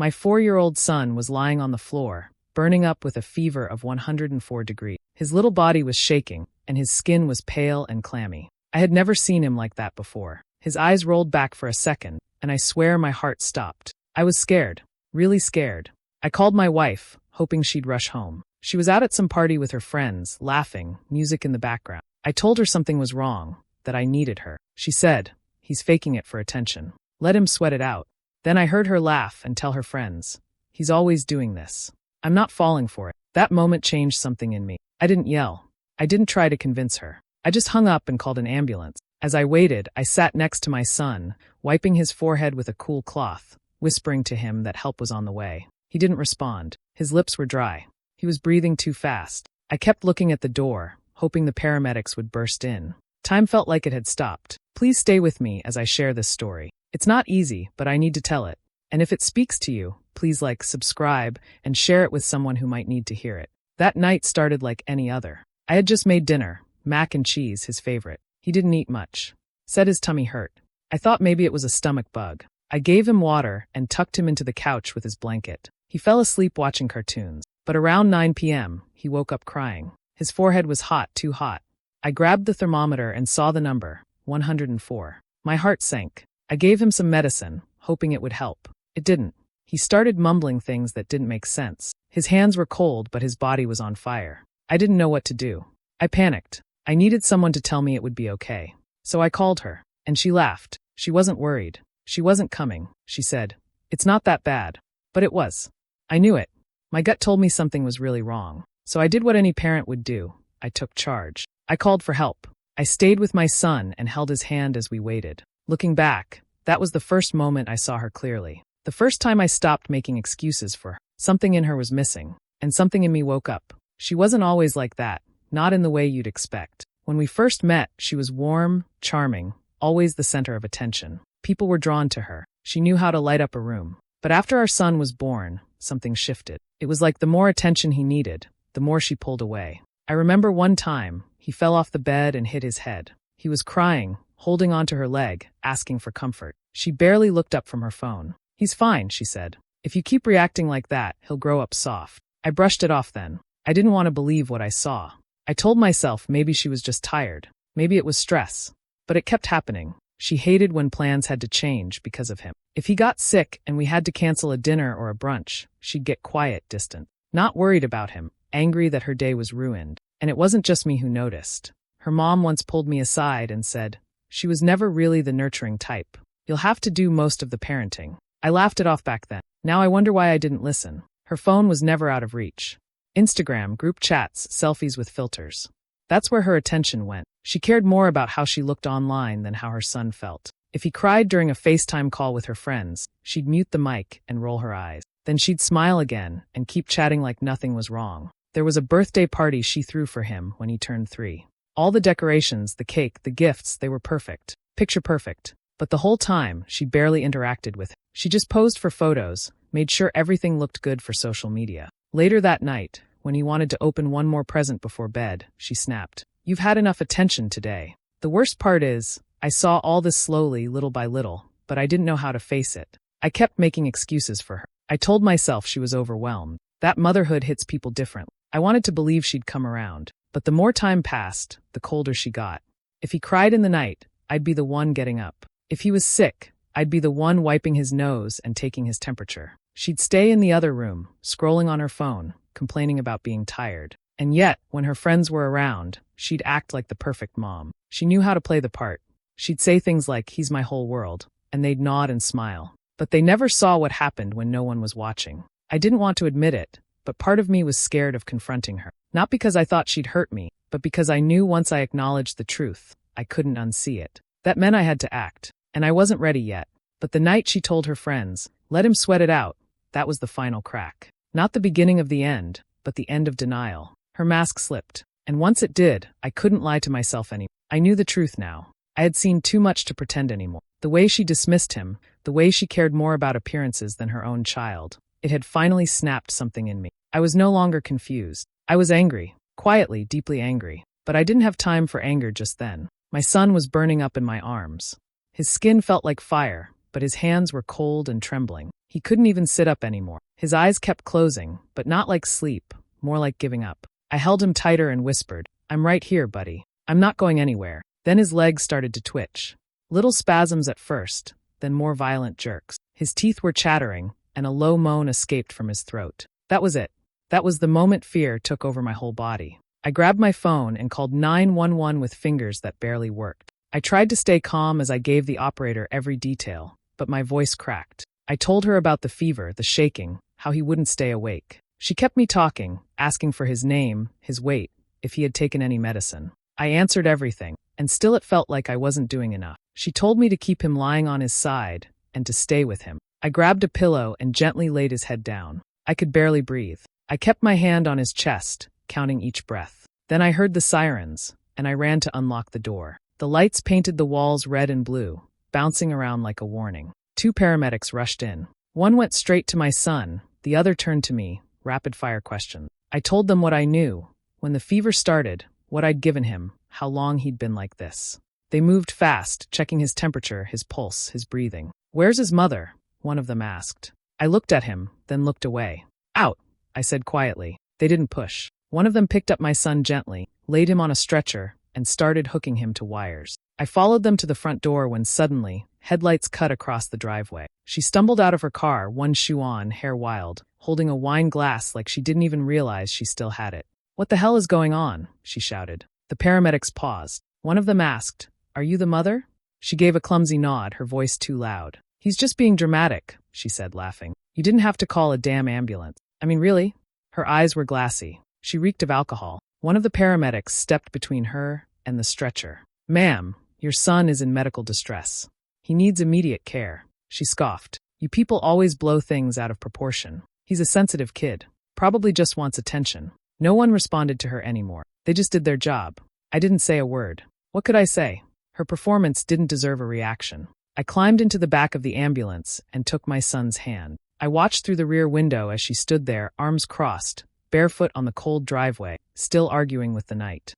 My 4-year-old son was lying on the floor, burning up with a fever of 104 degrees. His little body was shaking, and his skin was pale and clammy. I had never seen him like that before. His eyes rolled back for a second, and I swear my heart stopped. I was scared, really scared. I called my wife, hoping she'd rush home. She was out at some party with her friends, laughing, music in the background. I told her something was wrong, that I needed her. She said, "He's faking it for attention. Let him sweat it out." Then I heard her laugh and tell her friends, "He's always doing this. I'm not falling for it." That moment changed something in me. I didn't yell. I didn't try to convince her. I just hung up and called an ambulance. As I waited, I sat next to my son, wiping his forehead with a cool cloth, whispering to him that help was on the way. He didn't respond. His lips were dry. He was breathing too fast. I kept looking at the door, hoping the paramedics would burst in. Time felt like it had stopped. Please stay with me as I share this story. It's not easy, but I need to tell it. And if it speaks to you, please subscribe, and share it with someone who might need to hear it. That night started like any other. I had just made dinner, mac and cheese, his favorite. He didn't eat much. Said his tummy hurt. I thought maybe it was a stomach bug. I gave him water and tucked him into the couch with his blanket. He fell asleep watching cartoons. But around 9 p.m., he woke up crying. His forehead was hot, too hot. I grabbed the thermometer and saw the number, 104. My heart sank. I gave him some medicine, hoping it would help. It didn't. He started mumbling things that didn't make sense. His hands were cold, but his body was on fire. I didn't know what to do. I panicked. I needed someone to tell me it would be okay. So I called her, and she laughed. She wasn't worried. She wasn't coming. She said, "It's not that bad." But it was. I knew it. My gut told me something was really wrong. So I did what any parent would do. I took charge. I called for help. I stayed with my son and held his hand as we waited. Looking back, that was the first moment I saw her clearly. The first time I stopped making excuses for her. Something in her was missing, and something in me woke up. She wasn't always like that, not in the way you'd expect. When we first met, she was warm, charming, always the center of attention. People were drawn to her. She knew how to light up a room. But after our son was born, something shifted. It was like the more attention he needed, the more she pulled away. I remember one time, he fell off the bed and hit his head. He was crying, holding onto her leg, asking for comfort. She barely looked up from her phone. "He's fine," she said. "If you keep reacting like that, he'll grow up soft." I brushed it off then. I didn't want to believe what I saw. I told myself maybe she was just tired. Maybe it was stress. But it kept happening. She hated when plans had to change because of him. If he got sick and we had to cancel a dinner or a brunch, she'd get quiet, distant. Not worried about him, angry that her day was ruined. And it wasn't just me who noticed. Her mom once pulled me aside and said, "She was never really the nurturing type. You'll have to do most of the parenting." I laughed it off back then. Now I wonder why I didn't listen. Her phone was never out of reach. Instagram, group chats, selfies with filters. That's where her attention went. She cared more about how she looked online than how her son felt. If he cried during a FaceTime call with her friends, she'd mute the mic and roll her eyes. Then she'd smile again and keep chatting like nothing was wrong. There was a birthday party she threw for him when he turned 3. All the decorations, the cake, the gifts, they were perfect. Picture perfect. But the whole time, she barely interacted with him. She just posed for photos, made sure everything looked good for social media. Later that night, when he wanted to open one more present before bed, she snapped, "You've had enough attention today." The worst part is, I saw all this slowly, little by little, but I didn't know how to face it. I kept making excuses for her. I told myself she was overwhelmed. That motherhood hits people differently. I wanted to believe she'd come around. But the more time passed, the colder she got. If he cried in the night, I'd be the one getting up. If he was sick, I'd be the one wiping his nose and taking his temperature. She'd stay in the other room, scrolling on her phone, complaining about being tired. And yet, when her friends were around, she'd act like the perfect mom. She knew how to play the part. She'd say things like, "He's my whole world," and they'd nod and smile. But they never saw what happened when no one was watching. I didn't want to admit it, but part of me was scared of confronting her. Not because I thought she'd hurt me, but because I knew once I acknowledged the truth, I couldn't unsee it. That meant I had to act, and I wasn't ready yet. But the night she told her friends, "Let him sweat it out," that was the final crack. Not the beginning of the end, but the end of denial. Her mask slipped, and once it did, I couldn't lie to myself anymore. I knew the truth now. I had seen too much to pretend anymore. The way she dismissed him, the way she cared more about appearances than her own child, it had finally snapped something in me. I was no longer confused. I was angry, quietly, deeply angry. But I didn't have time for anger just then. My son was burning up in my arms. His skin felt like fire, but his hands were cold and trembling. He couldn't even sit up anymore. His eyes kept closing, but not like sleep, more like giving up. I held him tighter and whispered, "I'm right here, buddy. I'm not going anywhere." Then his legs started to twitch. Little spasms at first, then more violent jerks. His teeth were chattering, and a low moan escaped from his throat. That was it. That was the moment fear took over my whole body. I grabbed my phone and called 911 with fingers that barely worked. I tried to stay calm as I gave the operator every detail, but my voice cracked. I told her about the fever, the shaking, how he wouldn't stay awake. She kept me talking, asking for his name, his weight, if he had taken any medicine. I answered everything, and still it felt like I wasn't doing enough. She told me to keep him lying on his side and to stay with him. I grabbed a pillow and gently laid his head down. I could barely breathe. I kept my hand on his chest, counting each breath. Then I heard the sirens, and I ran to unlock the door. The lights painted the walls red and blue, bouncing around like a warning. 2 paramedics rushed in. One went straight to my son, the other turned to me, rapid-fire questions. I told them what I knew, when the fever started, what I'd given him, how long he'd been like this. They moved fast, checking his temperature, his pulse, his breathing. "Where's his mother?" one of them asked. I looked at him, then looked away. "Out," I said quietly. They didn't push. One of them picked up my son gently, laid him on a stretcher, and started hooking him to wires. I followed them to the front door when suddenly, headlights cut across the driveway. She stumbled out of her car, one shoe on, hair wild, holding a wine glass like she didn't even realize she still had it. "What the hell is going on?" she shouted. The paramedics paused. One of them asked, "Are you the mother?" She gave a clumsy nod, her voice too loud. "He's just being dramatic," she said, laughing. "You didn't have to call a damn ambulance. I mean, really?" Her eyes were glassy. She reeked of alcohol. One of the paramedics stepped between her and the stretcher. "Ma'am, your son is in medical distress. He needs immediate care." She scoffed. "You people always blow things out of proportion. He's a sensitive kid. Probably just wants attention." No one responded to her anymore. They just did their job. I didn't say a word. What could I say? Her performance didn't deserve a reaction. I climbed into the back of the ambulance and took my son's hand. I watched through the rear window as she stood there, arms crossed, barefoot on the cold driveway, still arguing with the night.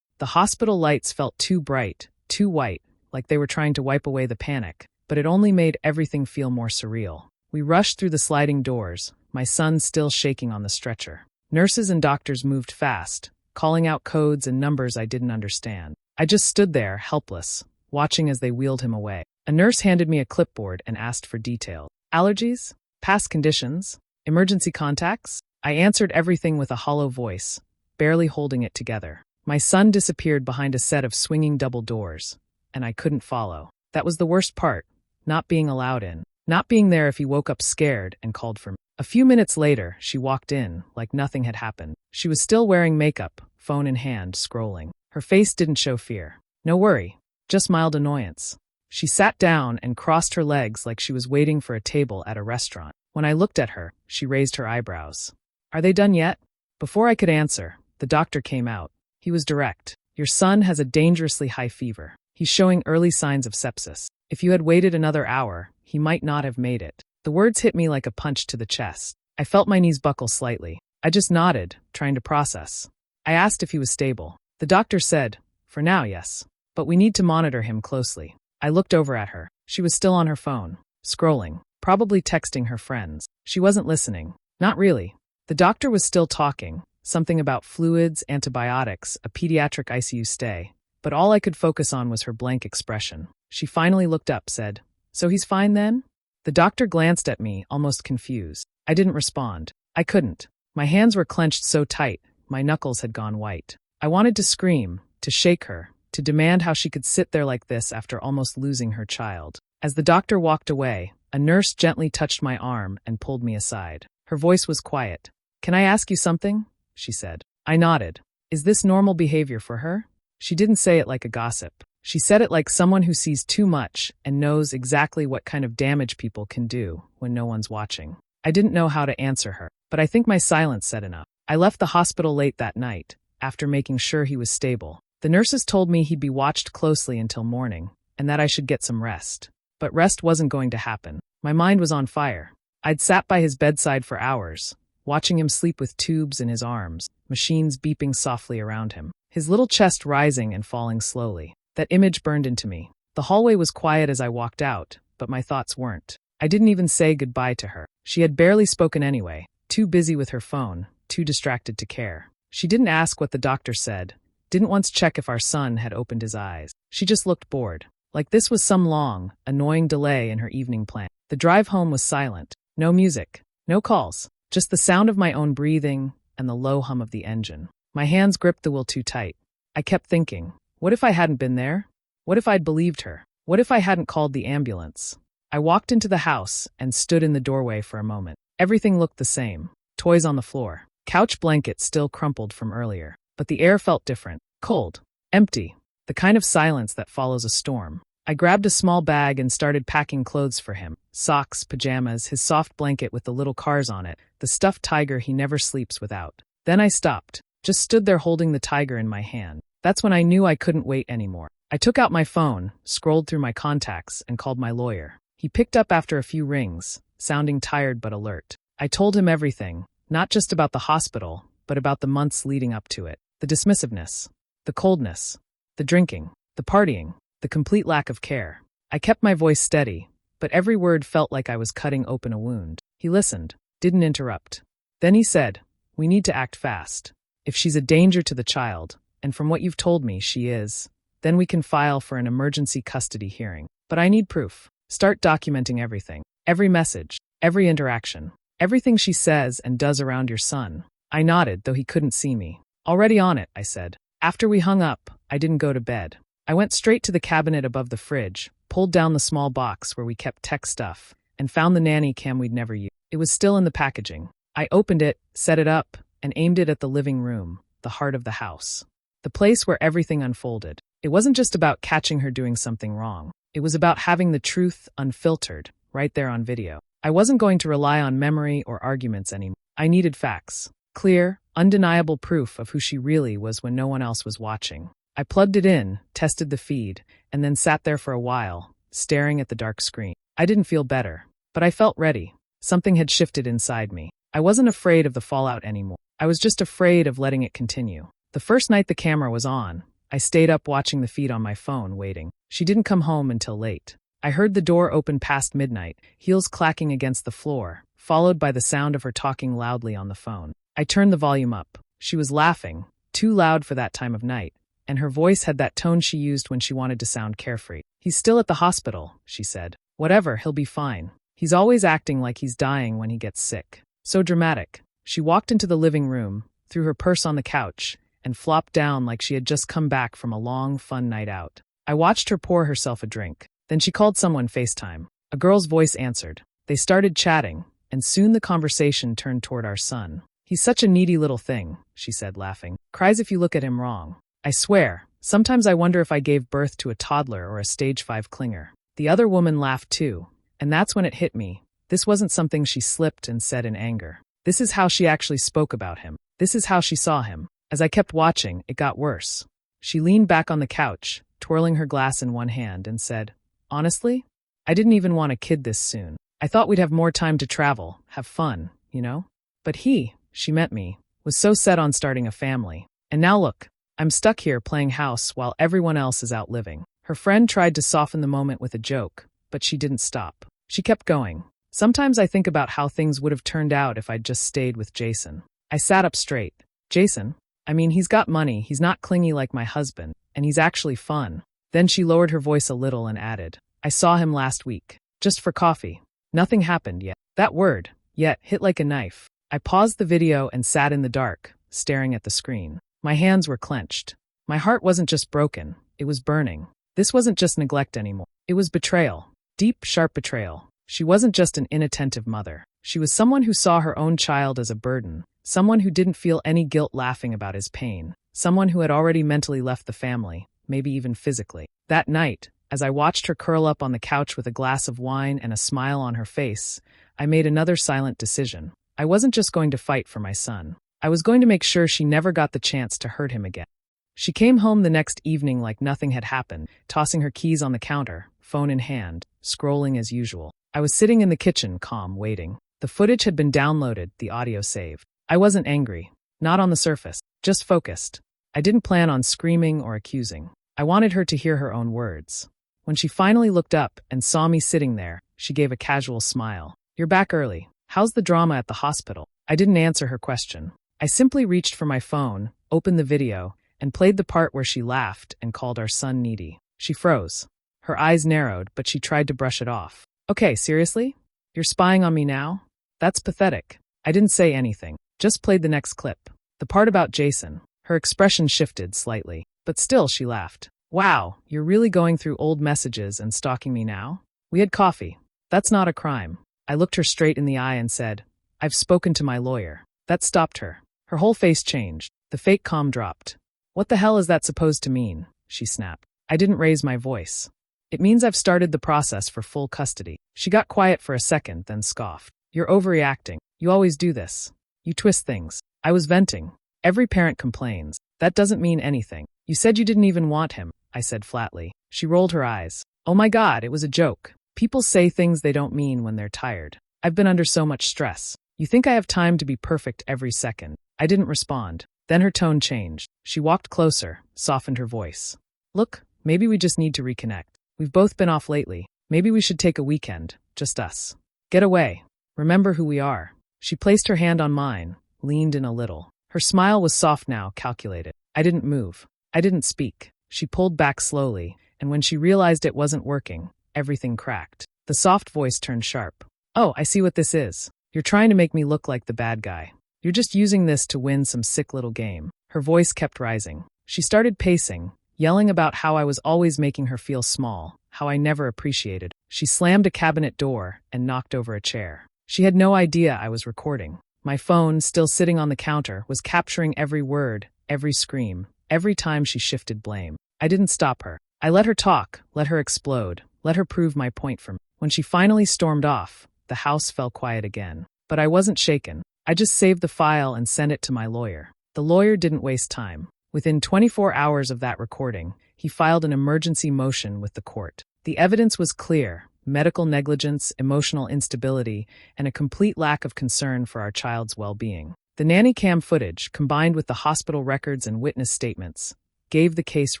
The hospital lights felt too bright, too white, like they were trying to wipe away the panic, but it only made everything feel more surreal. We rushed through the sliding doors, my son still shaking on the stretcher. Nurses and doctors moved fast, calling out codes and numbers I didn't understand. I just stood there, helpless, watching as they wheeled him away. A nurse handed me a clipboard and asked for details. Allergies? Past conditions? Emergency contacts? I answered everything with a hollow voice, barely holding it together. My son disappeared behind a set of swinging double doors, and I couldn't follow. That was the worst part, not being allowed in. Not being there if he woke up scared and called for me. A few minutes later, she walked in, like nothing had happened. She was still wearing makeup, phone in hand, scrolling. Her face didn't show fear. No worry, just mild annoyance. She sat down and crossed her legs like she was waiting for a table at a restaurant. When I looked at her, she raised her eyebrows. "Are they done yet?" Before I could answer, the doctor came out. He was direct. "Your son has a dangerously high fever. He's showing early signs of sepsis. If you had waited another hour, he might not have made it." The words hit me like a punch to the chest. I felt my knees buckle slightly. I just nodded, trying to process. I asked if he was stable. The doctor said, "For now, yes. But we need to monitor him closely." I looked over at her. She was still on her phone, scrolling, probably texting her friends. She wasn't listening. Not really. The doctor was still talking, something about fluids, antibiotics, a pediatric ICU stay. But all I could focus on was her blank expression. She finally looked up, said, "So he's fine then?" The doctor glanced at me, almost confused. I didn't respond. I couldn't. My hands were clenched so tight, my knuckles had gone white. I wanted to scream, to shake her, to demand how she could sit there like this after almost losing her child. As the doctor walked away, a nurse gently touched my arm and pulled me aside. Her voice was quiet. "Can I ask you something?" she said. I nodded. "Is this normal behavior for her?" She didn't say it like a gossip. She said it like someone who sees too much and knows exactly what kind of damage people can do when no one's watching. I didn't know how to answer her, but I think my silence said enough. I left the hospital late that night, after making sure he was stable. The nurses told me he'd be watched closely until morning, and that I should get some rest. But rest wasn't going to happen. My mind was on fire. I'd sat by his bedside for hours, watching him sleep with tubes in his arms, machines beeping softly around him, his little chest rising and falling slowly. That image burned into me. The hallway was quiet as I walked out, but my thoughts weren't. I didn't even say goodbye to her. She had barely spoken anyway, too busy with her phone, too distracted to care. She didn't ask what the doctor said, didn't once check if our son had opened his eyes. She just looked bored, like this was some long, annoying delay in her evening plan. The drive home was silent. No music, no calls, just the sound of my own breathing and the low hum of the engine. My hands gripped the wheel too tight. I kept thinking, what if I hadn't been there? What if I'd believed her? What if I hadn't called the ambulance? I walked into the house and stood in the doorway for a moment. Everything looked the same. Toys on the floor. Couch blankets still crumpled from earlier. But the air felt different. Cold. Empty. The kind of silence that follows a storm. I grabbed a small bag and started packing clothes for him. Socks, pajamas, his soft blanket with the little cars on it, the stuffed tiger he never sleeps without. Then I stopped. Just stood there holding the tiger in my hand. That's when I knew I couldn't wait anymore. I took out my phone, scrolled through my contacts, and called my lawyer. He picked up after a few rings, sounding tired but alert. I told him everything, not just about the hospital, but about the months leading up to it. The dismissiveness, the coldness, the drinking, the partying, the complete lack of care. I kept my voice steady, but every word felt like I was cutting open a wound. He listened, didn't interrupt. Then he said, "We need to act fast. If she's a danger to the child, and from what you've told me she is, then we can file for an emergency custody hearing. But I need proof. Start documenting everything. Every message, every interaction, everything she says and does around your son." I nodded, though he couldn't see me. "Already on it," I said. After we hung up, I didn't go to bed. I went straight to the cabinet above the fridge, pulled down the small box where we kept tech stuff, and found the nanny cam we'd never used. It was still in the packaging. I opened it, set it up, and aimed it at the living room, the heart of the house. The place where everything unfolded. It wasn't just about catching her doing something wrong. It was about having the truth unfiltered, right there on video. I wasn't going to rely on memory or arguments anymore. I needed facts. Clear, undeniable proof of who she really was when no one else was watching. I plugged it in, tested the feed, and then sat there for a while, staring at the dark screen. I didn't feel better, but I felt ready. Something had shifted inside me. I wasn't afraid of the fallout anymore. I was just afraid of letting it continue. The first night the camera was on, I stayed up watching the feed on my phone, waiting. She didn't come home until late. I heard the door open past midnight, heels clacking against the floor, followed by the sound of her talking loudly on the phone. I turned the volume up. She was laughing, too loud for that time of night, and her voice had that tone she used when she wanted to sound carefree. "He's still at the hospital," she said. "Whatever, he'll be fine. He's always acting like he's dying when he gets sick." So dramatic. She walked into the living room, threw her purse on the couch, and flopped down like she had just come back from a long, fun night out. I watched her pour herself a drink. Then she called someone FaceTime. A girl's voice answered. They started chatting, and soon the conversation turned toward our son. "He's such a needy little thing," she said, laughing. "Cries if you look at him wrong. I swear, sometimes I wonder if I gave birth to a toddler or a stage 5 clinger." The other woman laughed too, and that's when it hit me. This wasn't something she slipped and said in anger. This is how she actually spoke about him. This is how she saw him. As I kept watching, it got worse. She leaned back on the couch, twirling her glass in one hand, and said, "Honestly, I didn't even want a kid this soon. I thought we'd have more time to travel, have fun, you know? But he," she meant me, "was so set on starting a family. And now look, I'm stuck here playing house while everyone else is out living." Her friend tried to soften the moment with a joke, but she didn't stop. She kept going. "Sometimes I think about how things would have turned out if I'd just stayed with Jason." I sat up straight. "Jason? I mean, he's got money, he's not clingy like my husband, and he's actually fun." Then she lowered her voice a little and added, "I saw him last week. Just for coffee. Nothing happened yet." That word, "yet," hit like a knife. I paused the video and sat in the dark, staring at the screen. My hands were clenched. My heart wasn't just broken, it was burning. This wasn't just neglect anymore. It was betrayal. Deep, sharp betrayal. She wasn't just an inattentive mother. She was someone who saw her own child as a burden, someone who didn't feel any guilt laughing about his pain, someone who had already mentally left the family, maybe even physically. That night, as I watched her curl up on the couch with a glass of wine and a smile on her face, I made another silent decision. I wasn't just going to fight for my son. I was going to make sure she never got the chance to hurt him again. She came home the next evening like nothing had happened, tossing her keys on the counter, phone in hand, scrolling as usual. I was sitting in the kitchen, calm, waiting. The footage had been downloaded, the audio saved. I wasn't angry. Not on the surface. Just focused. I didn't plan on screaming or accusing. I wanted her to hear her own words. When she finally looked up and saw me sitting there, she gave a casual smile. "You're back early. How's the drama at the hospital?" I didn't answer her question. I simply reached for my phone, opened the video, and played the part where she laughed and called our son needy. She froze. Her eyes narrowed, but she tried to brush it off. "Okay, seriously? You're spying on me now? That's pathetic." I didn't say anything, just played the next clip. The part about Jason. Her expression shifted slightly, but still she laughed. "Wow, you're really going through old messages and stalking me now? We had coffee. That's not a crime." I looked her straight in the eye and said, "I've spoken to my lawyer." That stopped her. Her whole face changed. The fake calm dropped. "What the hell is that supposed to mean?" she snapped. I didn't raise my voice. "It means I've started the process for full custody." She got quiet for a second, then scoffed. "You're overreacting. You always do this. You twist things." I was venting. "Every parent complains. That doesn't mean anything." "You said you didn't even want him," I said flatly. She rolled her eyes. "Oh my God, it was a joke. People say things they don't mean when they're tired. I've been under so much stress. You think I have time to be perfect every second?" I didn't respond. Then her tone changed. She walked closer, softened her voice. "Look, maybe we just need to reconnect. We've both been off lately. Maybe we should take a weekend, just us. Get away. Remember who we are." She placed her hand on mine, leaned in a little. Her smile was soft now, calculated. I didn't move. I didn't speak. She pulled back slowly, and when she realized it wasn't working, everything cracked. The soft voice turned sharp. "Oh, I see what this is. You're trying to make me look like the bad guy. You're just using this to win some sick little game." Her voice kept rising. She started pacing, yelling about how I was always making her feel small, how I never appreciated. She slammed a cabinet door and knocked over a chair. She had no idea I was recording. My phone, still sitting on the counter, was capturing every word, every scream, every time she shifted blame. I didn't stop her. I let her talk, let her explode, let her prove my point for me. When she finally stormed off, the house fell quiet again. But I wasn't shaken. I just saved the file and sent it to my lawyer. The lawyer didn't waste time. Within 24 hours of that recording, he filed an emergency motion with the court. The evidence was clear: medical negligence, emotional instability, and a complete lack of concern for our child's well-being. The nanny cam footage, combined with the hospital records and witness statements, gave the case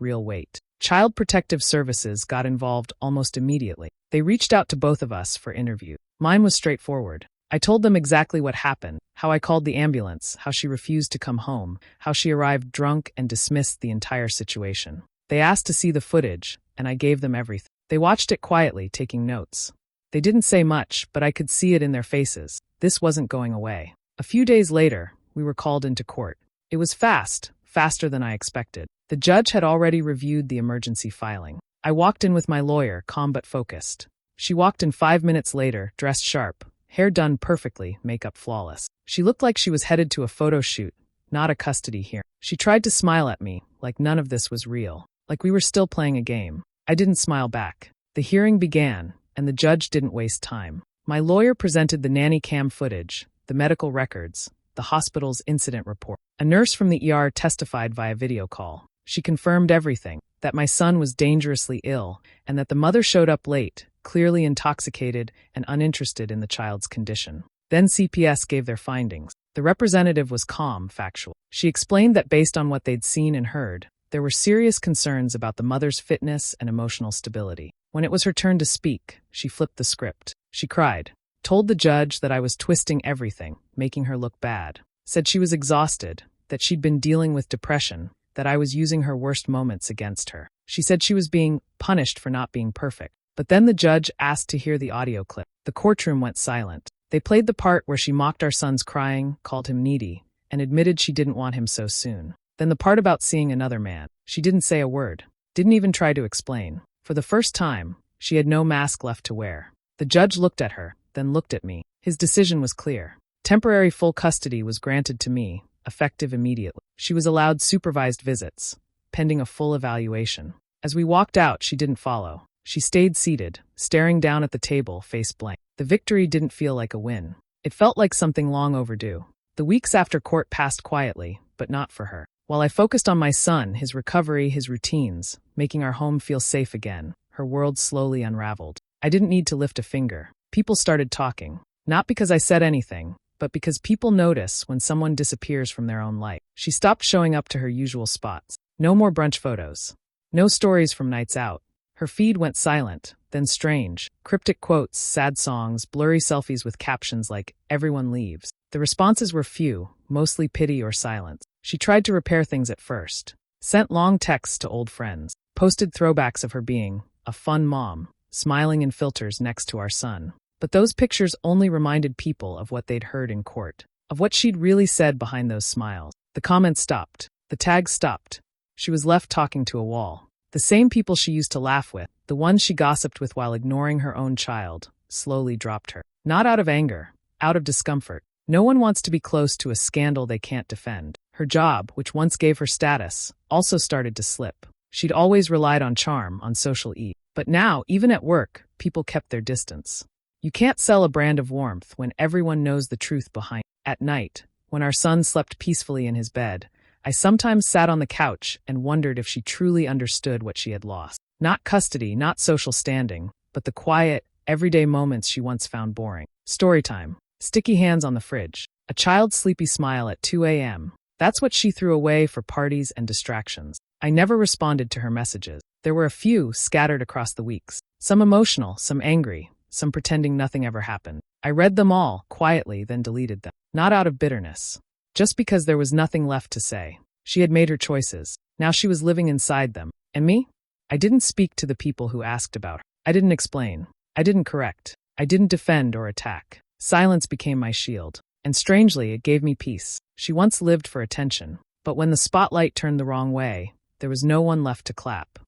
real weight. Child Protective Services got involved almost immediately. They reached out to both of us for interview. Mine was straightforward. I told them exactly what happened, how I called the ambulance, how she refused to come home, how she arrived drunk and dismissed the entire situation. They asked to see the footage, and I gave them everything. They watched it quietly, taking notes. They didn't say much, but I could see it in their faces. This wasn't going away. A few days later, we were called into court. It was fast, faster than I expected. The judge had already reviewed the emergency filing. I walked in with my lawyer, calm but focused. She walked in 5 minutes later, dressed sharp, hair done perfectly, makeup flawless. She looked like she was headed to a photo shoot, not a custody hearing. She tried to smile at me, like none of this was real, like we were still playing a game. I didn't smile back. The hearing began, and the judge didn't waste time. My lawyer presented the nanny cam footage, the medical records, the hospital's incident report. A nurse from the ER testified via video call. She confirmed everything, that my son was dangerously ill, and that the mother showed up late, clearly intoxicated and uninterested in the child's condition. Then CPS gave their findings. The representative was calm, factual. She explained that based on what they'd seen and heard, there were serious concerns about the mother's fitness and emotional stability. When it was her turn to speak, she flipped the script. She cried, told the judge that I was twisting everything, making her look bad, said she was exhausted, that she'd been dealing with depression, that I was using her worst moments against her. She said she was being punished for not being perfect. But then the judge asked to hear the audio clip. The courtroom went silent. They played the part where she mocked our son's crying, called him needy, and admitted she didn't want him so soon. Then the part about seeing another man. She didn't say a word, didn't even try to explain. For the first time, she had no mask left to wear. The judge looked at her, then looked at me. His decision was clear. Temporary full custody was granted to me, effective immediately. She was allowed supervised visits, pending a full evaluation. As we walked out, she didn't follow. She stayed seated, staring down at the table, face blank. The victory didn't feel like a win. It felt like something long overdue. The weeks after court passed quietly, but not for her. While I focused on my son, his recovery, his routines, making our home feel safe again, her world slowly unraveled. I didn't need to lift a finger. People started talking. Not because I said anything, but because people notice when someone disappears from their own life. She stopped showing up to her usual spots. No more brunch photos. No stories from nights out. Her feed went silent, then strange. Cryptic quotes, sad songs, blurry selfies with captions like, "Everyone leaves." The responses were few, mostly pity or silence. She tried to repair things at first. Sent long texts to old friends. Posted throwbacks of her being a fun mom, smiling in filters next to our son. But those pictures only reminded people of what they'd heard in court, of what she'd really said behind those smiles. The comments stopped. The tags stopped. She was left talking to a wall. The same people she used to laugh with, the ones she gossiped with while ignoring her own child, slowly dropped her. Not out of anger, out of discomfort. No one wants to be close to a scandal they can't defend. Her job, which once gave her status, also started to slip. She'd always relied on charm, on social ease. But now, even at work, people kept their distance. You can't sell a brand of warmth when everyone knows the truth behind it. At night, when our son slept peacefully in his bed, I sometimes sat on the couch and wondered if she truly understood what she had lost. Not custody, not social standing, but the quiet, everyday moments she once found boring. Story time. Sticky hands on the fridge. A child's sleepy smile at 2 a.m. That's what she threw away for parties and distractions. I never responded to her messages. There were a few scattered across the weeks. Some emotional, some angry, some pretending nothing ever happened. I read them all, quietly, then deleted them. Not out of bitterness. Just because there was nothing left to say. She had made her choices. Now she was living inside them. And me? I didn't speak to the people who asked about her. I didn't explain. I didn't correct. I didn't defend or attack. Silence became my shield. And strangely, it gave me peace. She once lived for attention. But when the spotlight turned the wrong way, there was no one left to clap.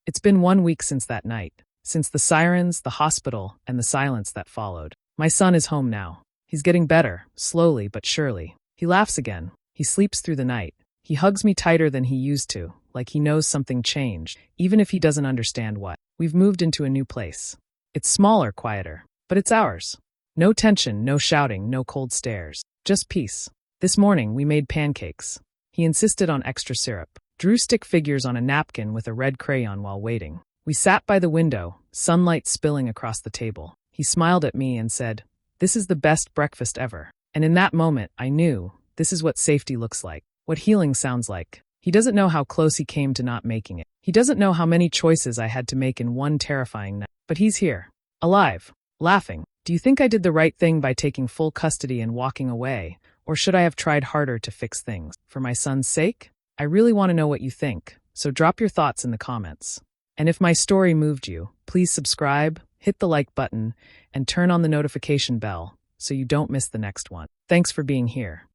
It's been 1 week since that night. Since the sirens, the hospital, and the silence that followed. My son is home now. He's getting better, slowly but surely. He laughs again. He sleeps through the night. He hugs me tighter than he used to, like he knows something changed, even if he doesn't understand what. We've moved into a new place. It's smaller, quieter, but it's ours. No tension, no shouting, no cold stares. Just peace. This morning, we made pancakes. He insisted on extra syrup. Drew stick figures on a napkin with a red crayon while waiting. We sat by the window, sunlight spilling across the table. He smiled at me and said, "This is the best breakfast ever." And in that moment, I knew, this is what safety looks like, what healing sounds like. He doesn't know how close he came to not making it. He doesn't know how many choices I had to make in one terrifying night. But he's here, alive, laughing. Do you think I did the right thing by taking full custody and walking away? Or should I have tried harder to fix things? For my son's sake? I really want to know what you think, so drop your thoughts in the comments. And if my story moved you, please subscribe, hit the like button, and turn on the notification bell so you don't miss the next one. Thanks for being here.